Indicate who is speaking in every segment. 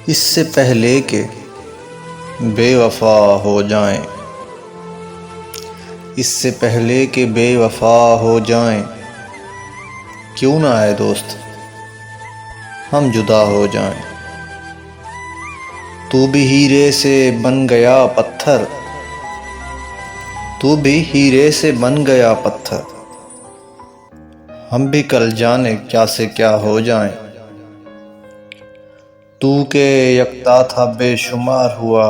Speaker 1: اس سے پہلے کہ بے وفا ہو جائیں، اس سے پہلے کہ بے وفا ہو جائیں، کیوں نہ اے دوست ہم جدا ہو جائیں۔ تو بھی ہیرے سے بن گیا پتھر، تو بھی ہیرے سے بن گیا پتھر، ہم بھی کل جانے کیا سے کیا ہو جائیں۔ تو کہ یکتا تھا بے شمار ہوا،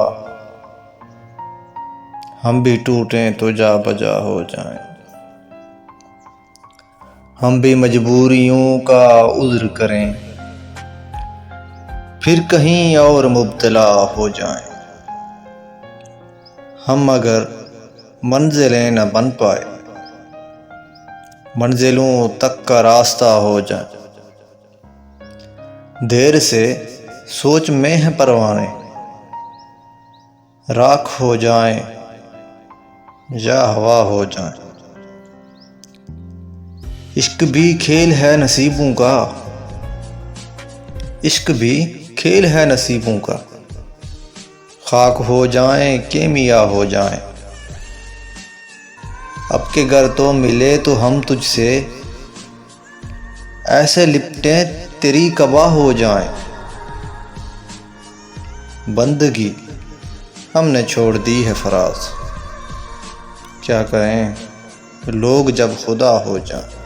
Speaker 1: ہم بھی ٹوٹیں تو جا بجا ہو جائیں۔ ہم بھی مجبوریوں کا عذر کریں، پھر کہیں اور مبتلا ہو جائیں۔ ہم اگر منزلیں نہ بن پائے، منزلوں تک کا راستہ ہو جائیں۔ دیر سے سوچ میں ہیں پروانے، راکھ ہو جائیں یا ہوا ہو جائیں۔ عشق بھی کھیل ہے نصیبوں کا، عشق بھی کھیل ہے نصیبوں کا، خاک ہو جائیں کہ میاں ہو جائیں۔ اب کہ گر تو ملے تو ہم تجھ سے، ایسے لپٹیں تیری قبا ہو جائیں۔ بندگی ہم نے چھوڑ دی ہے فراز، کیا کریں لوگ جب خدا ہو جائیں۔